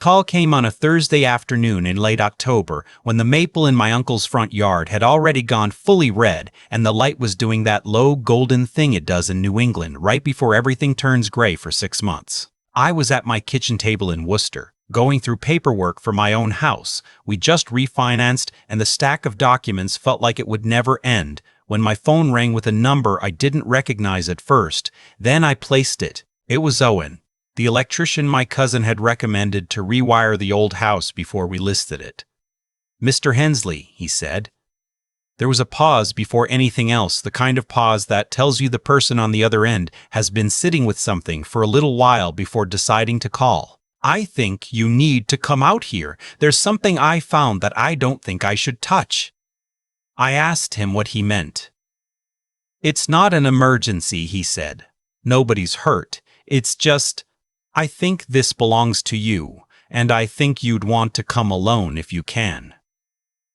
Call came on a Thursday afternoon in late October when the maple in my uncle's front yard had already gone fully red and the light was doing that low golden thing it does in New England right before everything turns gray for 6 months. I was at my kitchen table in Worcester, going through paperwork for my own house. We just refinanced and the stack of documents felt like it would never end when my phone rang with a number I didn't recognize at first. Then I placed it. It was Owen, the electrician my cousin had recommended to rewire the old house before we listed it. "Mr. Hensley," he said. There was a pause before anything else, the kind of pause that tells you the person on the other end has been sitting with something for a little while before deciding to call. "I think you need to come out here. There's something I found that I don't think I should touch." I asked him what he meant. "It's not an emergency," he said. "Nobody's hurt. It's just, I think this belongs to you, and I think you'd want to come alone if you can."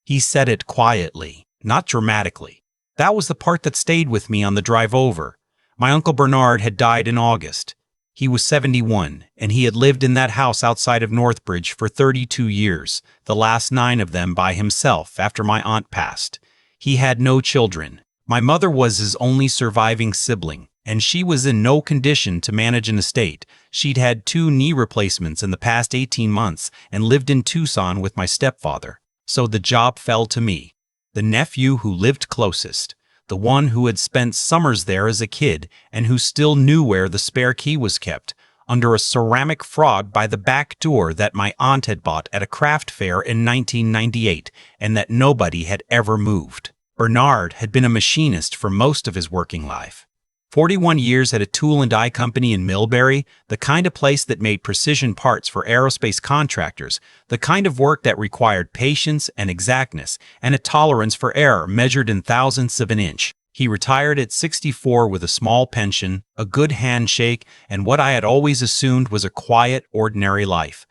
He said it quietly, not dramatically. That was the part that stayed with me on the drive over. My Uncle Bernard had died in August. He was 71, and he had lived in that house outside of Northbridge for 32 years, the last 9 of them by himself after my aunt passed. He had no children. My mother was his only surviving sibling, and she was in no condition to manage an estate. She'd had 2 knee replacements in the past 18 months and lived in Tucson with my stepfather. So the job fell to me, the nephew who lived closest, the one who had spent summers there as a kid and who still knew where the spare key was kept, under a ceramic frog by the back door that my aunt had bought at a craft fair in 1998 and that nobody had ever moved. Bernard had been a machinist for most of his working life. 41 years at a tool and die company in Millbury, the kind of place that made precision parts for aerospace contractors, the kind of work that required patience and exactness and a tolerance for error measured in thousandths of an inch. He retired at 64 with a small pension, a good handshake, and what I had always assumed was a quiet, ordinary life.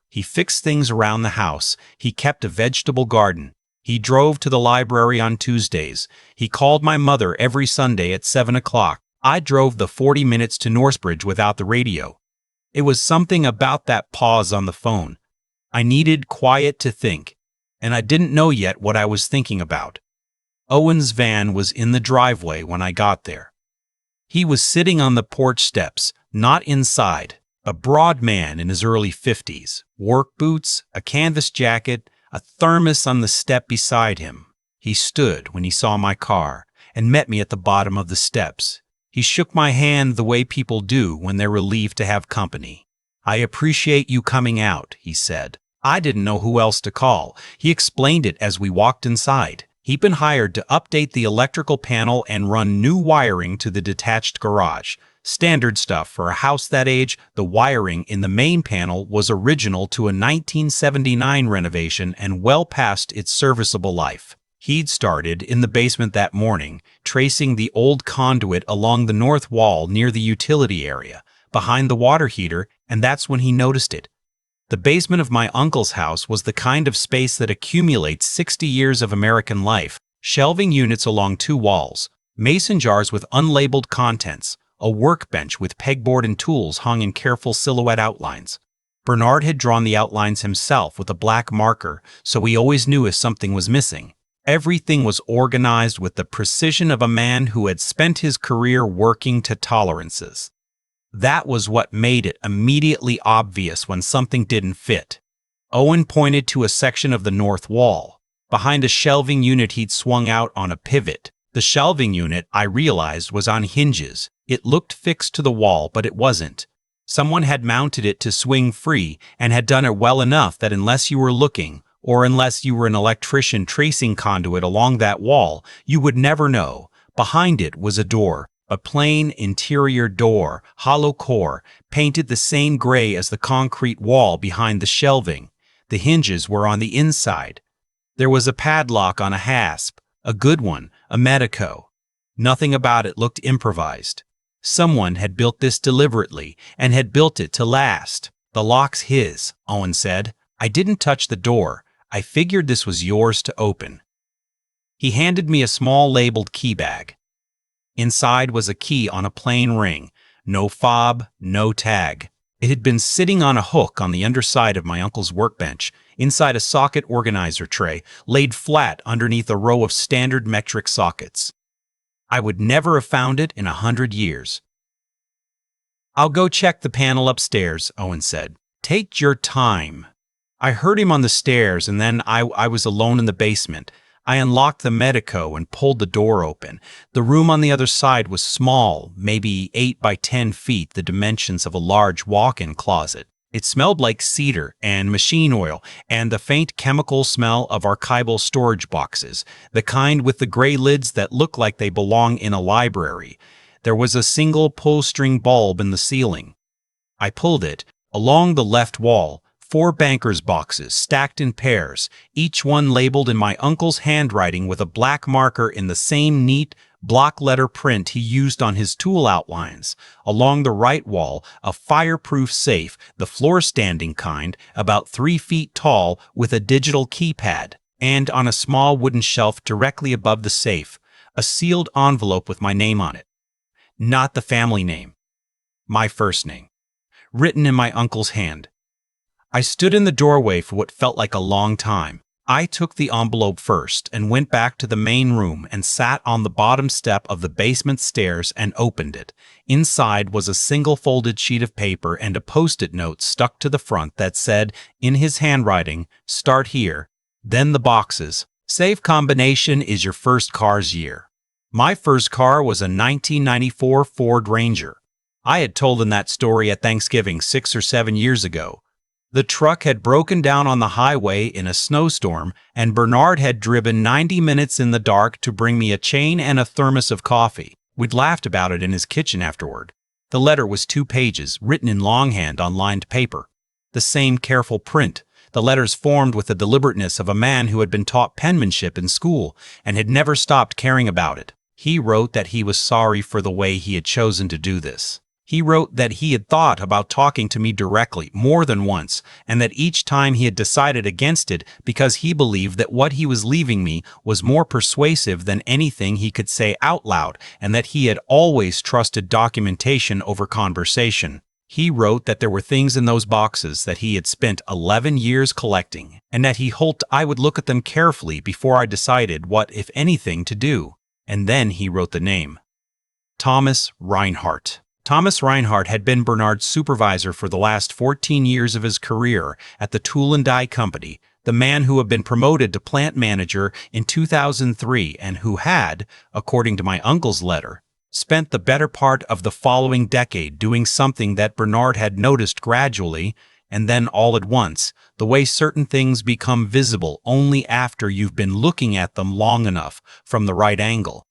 He fixed things around the house. He kept a vegetable garden. He drove to the library on Tuesdays. He called my mother every Sunday at 7 o'clock. I drove the 40 minutes to Northbridge without the radio. It was something about that pause on the phone. I needed quiet to think, and I didn't know yet what I was thinking about. Owen's van was in the driveway when I got there. He was sitting on the porch steps, not inside, a broad man in his early 50s, work boots, a canvas jacket, a thermos on the step beside him. He stood when he saw my car and met me at the bottom of the steps. He shook my hand the way people do when they're relieved to have company. "I appreciate you coming out," he said. I didn't know who else to call. He explained it as we walked inside. He'd been hired to update the electrical panel and run new wiring to the detached garage. Standard stuff for a house that age. The wiring in the main panel was original to a 1979 renovation and well past its serviceable life. He'd started in the basement that morning, tracing the old conduit along the north wall near the utility area, behind the water heater, and that's when he noticed it. The basement of my uncle's house was the kind of space that accumulates 60 years of American life, shelving units along 2 walls, mason jars with unlabeled contents, a workbench with pegboard and tools hung in careful silhouette outlines. Bernard had drawn the outlines himself with a black marker, so we always knew if something was missing. Everything was organized with the precision of a man who had spent his career working to tolerances. That was what made it immediately obvious when something didn't fit. Owen pointed to a section of the north wall, behind a shelving unit he'd swung out on a pivot. The shelving unit, I realized, was on hinges. It looked fixed to the wall, but it wasn't. Someone had mounted it to swing free and had done it well enough that unless you were looking, or unless you were an electrician tracing conduit along that wall, you would never know. Behind it was a door, a plain interior door, hollow core, painted the same gray as the concrete wall behind the shelving. The hinges were on the inside. There was a padlock on a hasp, a good one, a Medico. Nothing about it looked improvised. Someone had built this deliberately and had built it to last. "The lock's his," Owen said. "I didn't touch the door. I figured this was yours to open." He handed me a small labeled key bag. Inside was a key on a plain ring. No fob, no tag. It had been sitting on a hook on the underside of my uncle's workbench, inside a socket organizer tray, laid flat underneath a row of standard metric sockets. I would never have found it in 100 years. "I'll go check the panel upstairs," Owen said. "Take your time." I heard him on the stairs, and then I was alone in the basement. I unlocked the medico and pulled the door open. The room on the other side was small, maybe 8 by 10 feet, the dimensions of a large walk-in closet. It smelled like cedar and machine oil and the faint chemical smell of archival storage boxes, the kind with the gray lids that look like they belong in a library. There was a single pull-string bulb in the ceiling. I pulled it. Along the left wall, 4 banker's boxes stacked in pairs, each one labeled in my uncle's handwriting with a black marker in the same neat, block letter print he used on his tool outlines. Along the right wall, a fireproof safe, the floor-standing kind, about 3 feet tall, with a digital keypad. And on a small wooden shelf directly above the safe, a sealed envelope with my name on it. Not the family name. My first name. Written in my uncle's hand. I stood in the doorway for what felt like a long time. I took the envelope first and went back to the main room and sat on the bottom step of the basement stairs and opened it. Inside was a single folded sheet of paper and a post-it note stuck to the front that said, in his handwriting, "Start here." Then the boxes. "Safe combination is your first car's year." My first car was a 1994 Ford Ranger. I had told him that story at Thanksgiving 6 or 7 years ago. The truck had broken down on the highway in a snowstorm, and Bernard had driven 90 minutes in the dark to bring me a chain and a thermos of coffee. We'd laughed about it in his kitchen afterward. The letter was 2 pages, written in longhand on lined paper. The same careful print, the letters formed with the deliberateness of a man who had been taught penmanship in school and had never stopped caring about it. He wrote that he was sorry for the way he had chosen to do this. He wrote that he had thought about talking to me directly more than once, and that each time he had decided against it because he believed that what he was leaving me was more persuasive than anything he could say out loud, and that he had always trusted documentation over conversation. He wrote that there were things in those boxes that he had spent 11 years collecting, and that he hoped I would look at them carefully before I decided what, if anything, to do. And then he wrote the name. Thomas Reinhardt. Thomas Reinhardt had been Bernard's supervisor for the last 14 years of his career at the Tool and Die Company, the man who had been promoted to plant manager in 2003 and who had, according to my uncle's letter, spent the better part of the following decade doing something that Bernard had noticed gradually, and then all at once, the way certain things become visible only after you've been looking at them long enough from the right angle.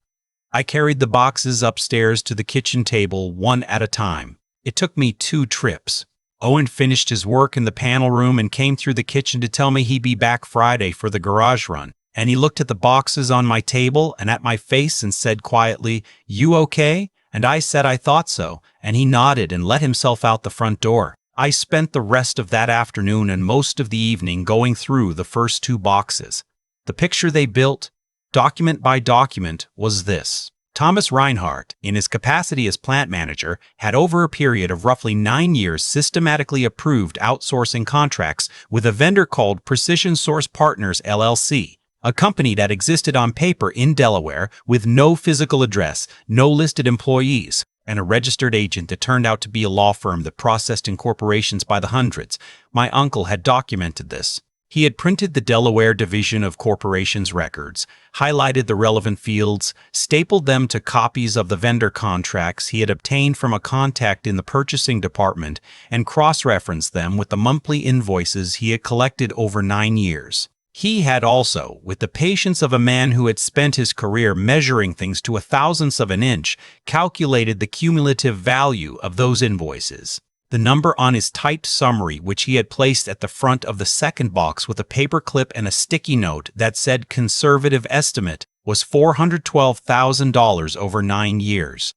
I carried the boxes upstairs to the kitchen table one at a time. It took me 2 trips. Owen finished his work in the panel room and came through the kitchen to tell me he'd be back Friday for the garage run. And he looked at the boxes on my table and at my face and said quietly, "You okay?" And I said I thought so, and he nodded and let himself out the front door. I spent the rest of that afternoon and most of the evening going through the first 2 boxes. The picture they built, document by document, was this. Thomas Reinhardt, in his capacity as plant manager, had over a period of roughly 9 years systematically approved outsourcing contracts with a vendor called Precision Source Partners LLC, a company that existed on paper in Delaware with no physical address, no listed employees, and a registered agent that turned out to be a law firm that processed incorporations by the hundreds. My uncle had documented this. He had printed the Delaware Division of Corporations records, highlighted the relevant fields, stapled them to copies of the vendor contracts he had obtained from a contact in the purchasing department, and cross-referenced them with the monthly invoices he had collected over 9 years. He had also, with the patience of a man who had spent his career measuring things to a thousandth of an inch, calculated the cumulative value of those invoices. The number on his typed summary, which he had placed at the front of the second box with a paper clip and a sticky note that said conservative estimate, was $412,000 over 9 years.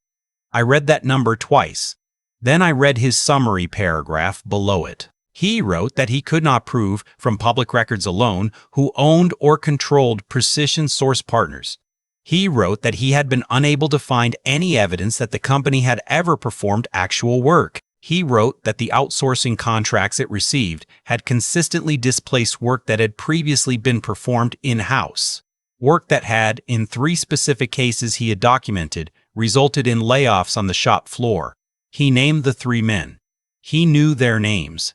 I read that number twice. Then I read his summary paragraph below it. He wrote that he could not prove, from public records alone, who owned or controlled Precision Source Partners. He wrote that he had been unable to find any evidence that the company had ever performed actual work. He wrote that the outsourcing contracts it received had consistently displaced work that had previously been performed in-house. Work that had, in 3 specific cases he had documented, resulted in layoffs on the shop floor. He named the 3 men. He knew their names.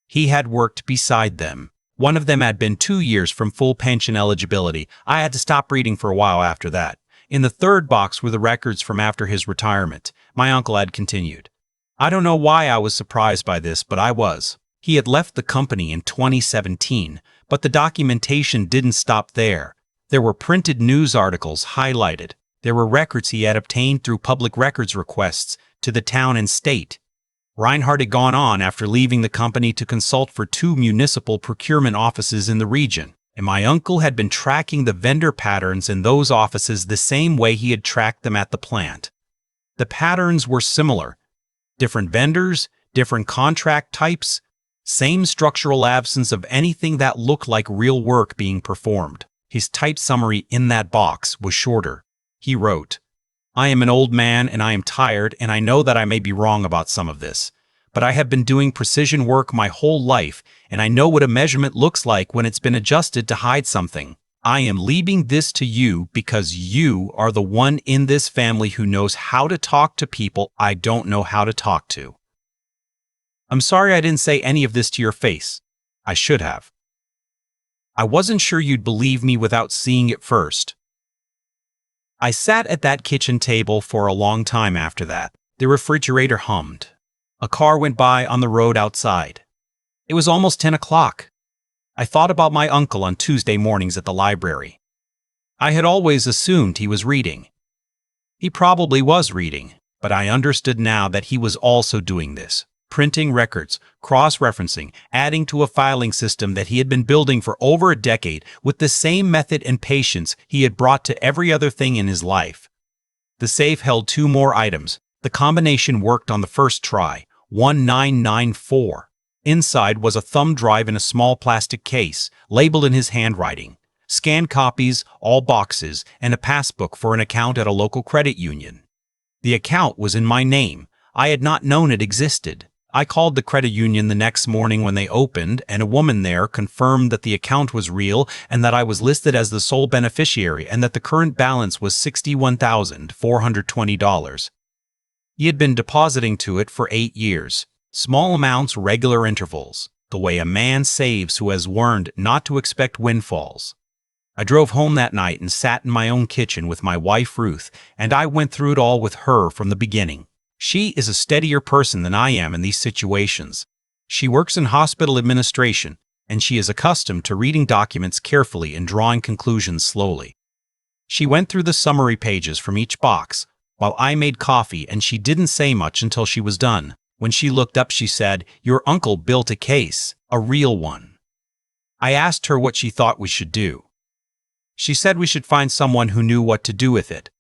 He had worked beside them. One of them had been 2 years from full pension eligibility. I had to stop reading for a while after that. In the 3rd box were the records from after his retirement. My uncle had continued. I don't know why I was surprised by this, but I was. He had left the company in 2017, but the documentation didn't stop there. There were printed news articles highlighted. There were records he had obtained through public records requests to the town and state. Reinhardt had gone on after leaving the company to consult for 2 municipal procurement offices in the region, and my uncle had been tracking the vendor patterns in those offices the same way he had tracked them at the plant. The patterns were similar. Different vendors, different contract types, same structural absence of anything that looked like real work being performed. His typed summary in that box was shorter. He wrote, I am an old man and I am tired and I know that I may be wrong about some of this, but I have been doing precision work my whole life and I know what a measurement looks like when it's been adjusted to hide something. I am leaving this to you because you are the one in this family who knows how to talk to people I don't know how to talk to. I'm sorry I didn't say any of this to your face. I should have. I wasn't sure you'd believe me without seeing it first. I sat at that kitchen table for a long time after that. The refrigerator hummed. A car went by on the road outside. It was almost 10 o'clock. I thought about my uncle on Tuesday mornings at the library. I had always assumed he was reading. He probably was reading, but I understood now that he was also doing this, printing records, cross-referencing, adding to a filing system that he had been building for over a decade with the same method and patience he had brought to every other thing in his life. The safe held 2 more items. The combination worked on the first try, 1994. Inside was a thumb drive in a small plastic case, labeled in his handwriting, scanned copies, all boxes, and a passbook for an account at a local credit union. The account was in my name. I had not known it existed. I called the credit union the next morning when they opened, and a woman there confirmed that the account was real and that I was listed as the sole beneficiary and that the current balance was $61,420. He had been depositing to it for 8 years. Small amounts, regular intervals, the way a man saves who has learned not to expect windfalls. I drove home that night and sat in my own kitchen with my wife Ruth, and I went through it all with her from the beginning. She is a steadier person than I am in these situations. She works in hospital administration, and she is accustomed to reading documents carefully and drawing conclusions slowly. She went through the summary pages from each box, while I made coffee, and she didn't say much until she was done. When she looked up, she said, Your uncle built a case, a real one. I asked her what she thought we should do. She said we should find someone who knew what to do with it.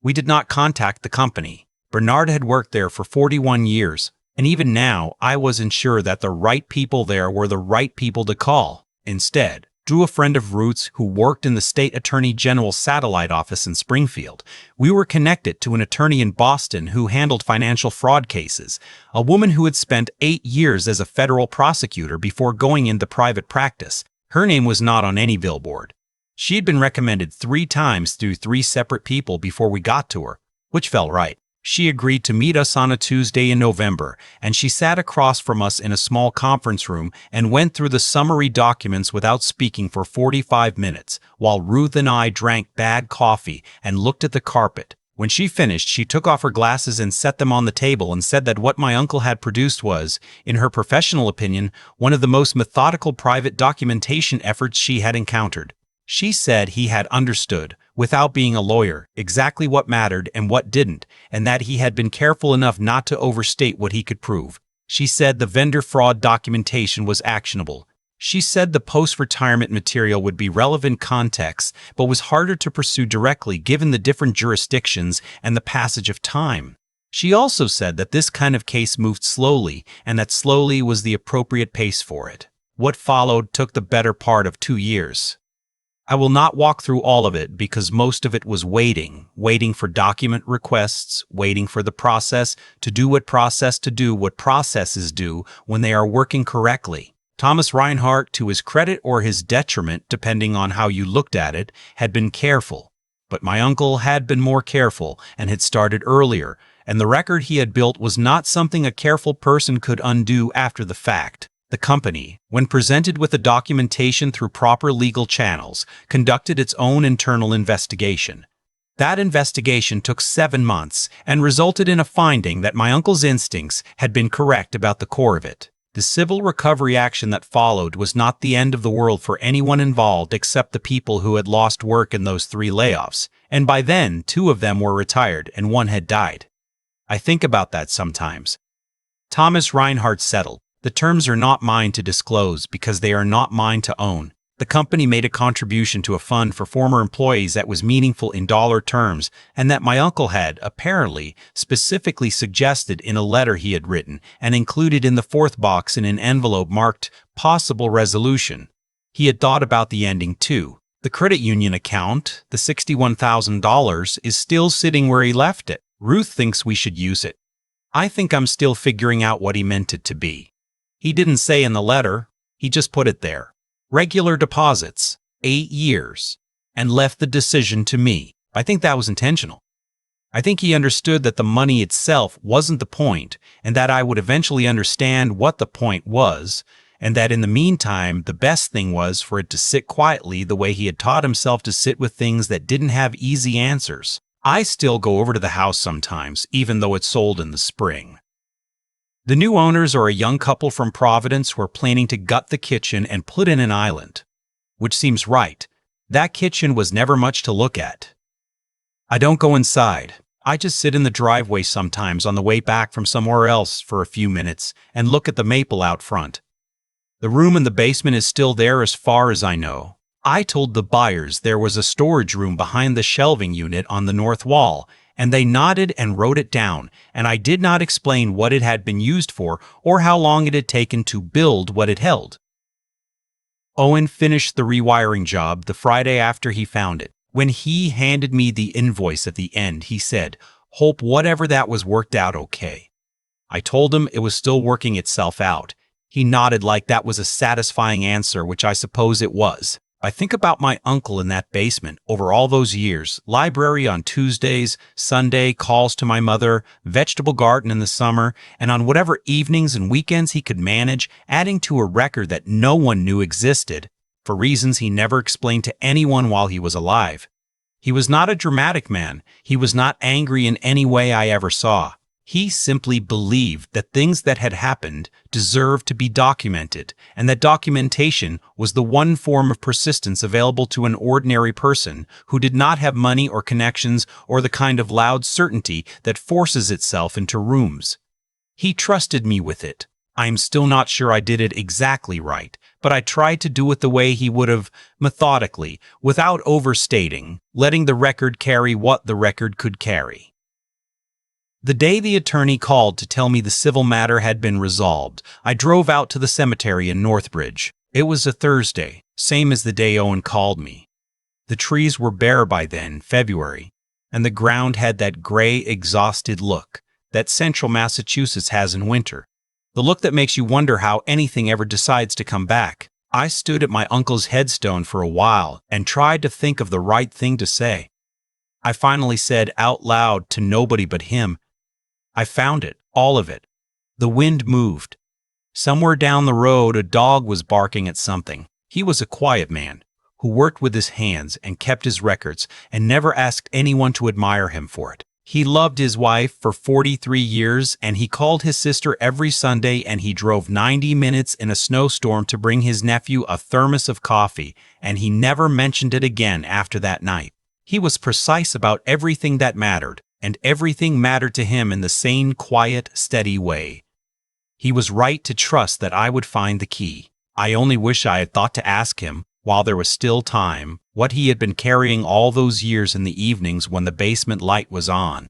We did not contact the company. Bernard had worked there for 41 years, and even now I wasn't sure that the right people there were the right people to call. Instead, through a friend of Ruth's who worked in the State Attorney General's satellite office in Springfield, we were connected to an attorney in Boston who handled financial fraud cases, a woman who had spent 8 years as a federal prosecutor before going into private practice. Her name was not on any billboard. She had been recommended 3 times through 3 separate people before we got to her, which felt right. She agreed to meet us on a Tuesday in November, and she sat across from us in a small conference room and went through the summary documents without speaking for 45 minutes, while Ruth and I drank bad coffee and looked at the carpet. When she finished, she took off her glasses and set them on the table and said that what my uncle had produced was, in her professional opinion, one of the most methodical private documentation efforts she had encountered. She said he had understood, without being a lawyer, exactly what mattered and what didn't, and that he had been careful enough not to overstate what he could prove. She said the vendor fraud documentation was actionable. She said the post-retirement material would be relevant context, but was harder to pursue directly given the different jurisdictions and the passage of time. She also said that this kind of case moved slowly, and that slowly was the appropriate pace for it. What followed took the better part of 2 years. I will not walk through all of it because most of it was waiting for document requests, waiting for the process to do what processes do when they are working correctly. Thomas Reinhardt, to his credit or his detriment, depending on how you looked at it, had been careful. But my uncle had been more careful and had started earlier, and the record he had built was not something a careful person could undo after the fact. The company, when presented with the documentation through proper legal channels, conducted its own internal investigation. That investigation took 7 months and resulted in a finding that my uncle's instincts had been correct about the core of it. The civil recovery action that followed was not the end of the world for anyone involved except the people who had lost work in those 3 layoffs, and by then 2 of them were retired and 1 had died. I think about that sometimes. Thomas Reinhardt settled. The terms are not mine to disclose because they are not mine to own. The company made a contribution to a fund for former employees that was meaningful in dollar terms and that my uncle had, apparently, specifically suggested in a letter he had written and included in the 4th box in an envelope marked Possible Resolution. He had thought about the ending too. The credit union account, the $61,000, is still sitting where he left it. Ruth thinks we should use it. I think I'm still figuring out what he meant it to be. He didn't say in the letter, he just put it there. Regular deposits, 8 years, and left the decision to me. I think that was intentional. I think he understood that the money itself wasn't the point, and that I would eventually understand what the point was, and that in the meantime, the best thing was for it to sit quietly the way he had taught himself to sit with things that didn't have easy answers. I still go over to the house sometimes, even though it's sold in the spring. The new owners are a young couple from Providence who are planning to gut the kitchen and put in an island. Which seems right. That kitchen was never much to look at. I don't go inside. I just sit in the driveway sometimes on the way back from somewhere else for a few minutes and look at the maple out front. The room in the basement is still there as far as I know. I told the buyers there was a storage room behind the shelving unit on the north wall, and they nodded and wrote it down, and I did not explain what it had been used for or how long it had taken to build what it held. Owen finished the rewiring job the Friday after he found it. When he handed me the invoice at the end, he said, "Hope whatever that was worked out okay." I told him it was still working itself out. He nodded like that was a satisfying answer, which I suppose it was. I think about my uncle in that basement over all those years, library on Tuesdays, Sunday calls to my mother, vegetable garden in the summer, and on whatever evenings and weekends he could manage, adding to a record that no one knew existed, for reasons he never explained to anyone while he was alive. He was not a dramatic man. He was not angry in any way I ever saw. He simply believed that things that had happened deserved to be documented, and that documentation was the one form of persistence available to an ordinary person who did not have money or connections or the kind of loud certainty that forces itself into rooms. He trusted me with it. I'm still not sure I did it exactly right, but I tried to do it the way he would have, methodically, without overstating, letting the record carry what the record could carry. The day the attorney called to tell me the civil matter had been resolved, I drove out to the cemetery in Northbridge. It was a Thursday, same as the day Owen called me. The trees were bare by then, February, and the ground had that gray, exhausted look that central Massachusetts has in winter. The look that makes you wonder how anything ever decides to come back. I stood at my uncle's headstone for a while and tried to think of the right thing to say. I finally said out loud to nobody but him, "I found it, all of it." The wind moved. Somewhere down the road, a dog was barking at something. He was a quiet man who worked with his hands and kept his records and never asked anyone to admire him for it. He loved his wife for 43 years, and he called his sister every Sunday, and he drove 90 minutes in a snowstorm to bring his nephew a thermos of coffee, and he never mentioned it again after that night. He was precise about everything that mattered, and everything mattered to him in the same quiet, steady way. He was right to trust that I would find the key. I only wish I had thought to ask him, while there was still time, what he had been carrying all those years in the evenings when the basement light was on.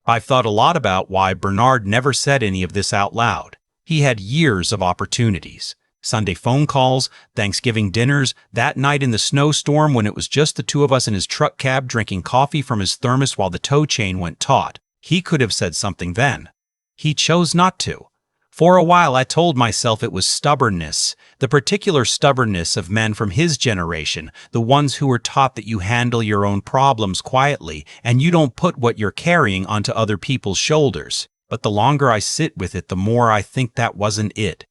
I've thought a lot about why Bernard never said any of this out loud. He had years of opportunities. Sunday phone calls, Thanksgiving dinners, that night in the snowstorm when it was just the two of us in his truck cab drinking coffee from his thermos while the tow chain went taut. He could have said something then. He chose not to. For a while I told myself it was stubbornness, the particular stubbornness of men from his generation, the ones who were taught that you handle your own problems quietly and you don't put what you're carrying onto other people's shoulders. But the longer I sit with it, the more I think that wasn't it.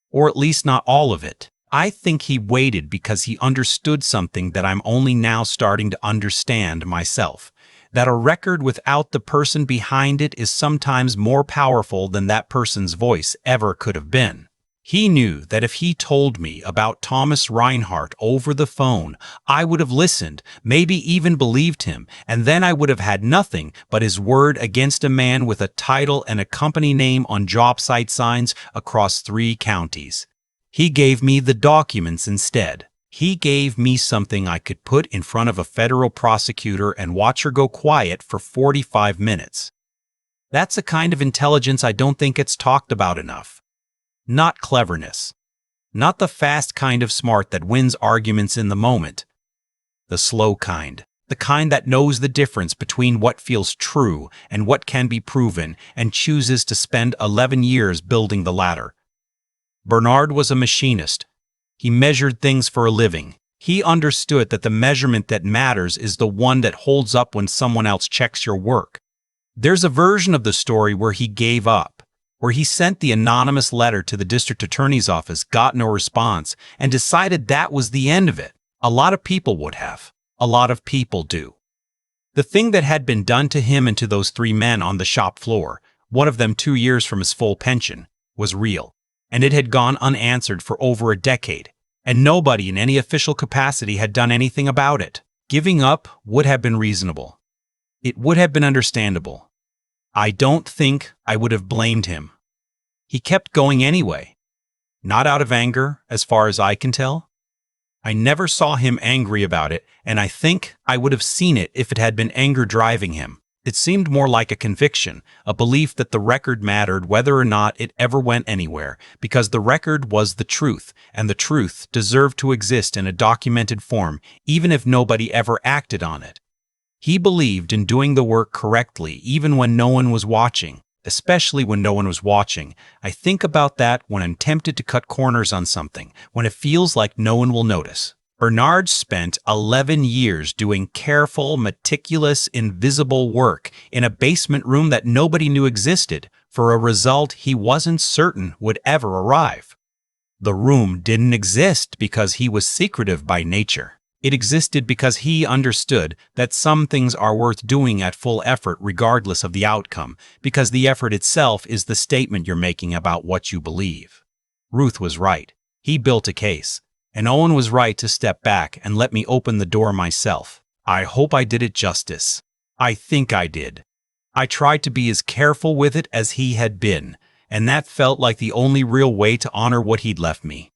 Or at least not all of it. I think he waited because he understood something that I'm only now starting to understand myself. That a record without the person behind it is sometimes more powerful than that person's voice ever could have been. He knew that if he told me about Thomas Reinhardt over the phone, I would have listened, maybe even believed him, and then I would have had nothing but his word against a man with a title and a company name on job site signs across 3 counties. He gave me the documents instead. He gave me something I could put in front of a federal prosecutor and watch her go quiet for 45 minutes. That's a kind of intelligence I don't think it's talked about enough. Not cleverness. Not the fast kind of smart that wins arguments in the moment. The slow kind. The kind that knows the difference between what feels true and what can be proven and chooses to spend 11 years building the latter. Bernard was a machinist. He measured things for a living. He understood that the measurement that matters is the one that holds up when someone else checks your work. There's a version of the story where he gave up, where he sent the anonymous letter to the district attorney's office, got no response, and decided that was the end of it. A lot of people would have. A lot of people do. The thing that had been done to him and to those 3 men on the shop floor, one of them 2 years from his full pension, was real. And it had gone unanswered for over a decade, and nobody in any official capacity had done anything about it. Giving up would have been reasonable. It would have been understandable. I don't think I would have blamed him. He kept going anyway. Not out of anger, as far as I can tell. I never saw him angry about it, and I think I would have seen it if it had been anger driving him. It seemed more like a conviction, a belief that the record mattered whether or not it ever went anywhere, because the record was the truth, and the truth deserved to exist in a documented form, even if nobody ever acted on it. He believed in doing the work correctly, even when no one was watching, especially when no one was watching. I think about that when I'm tempted to cut corners on something, when it feels like no one will notice. Bernard spent 11 years doing careful, meticulous, invisible work in a basement room that nobody knew existed for a result he wasn't certain would ever arrive. The room didn't exist because he was secretive by nature. It existed because he understood that some things are worth doing at full effort regardless of the outcome, because the effort itself is the statement you're making about what you believe. Ruth was right. He built a case. And Owen was right to step back and let me open the door myself. I hope I did it justice. I think I did. I tried to be as careful with it as he had been, and that felt like the only real way to honor what he'd left me.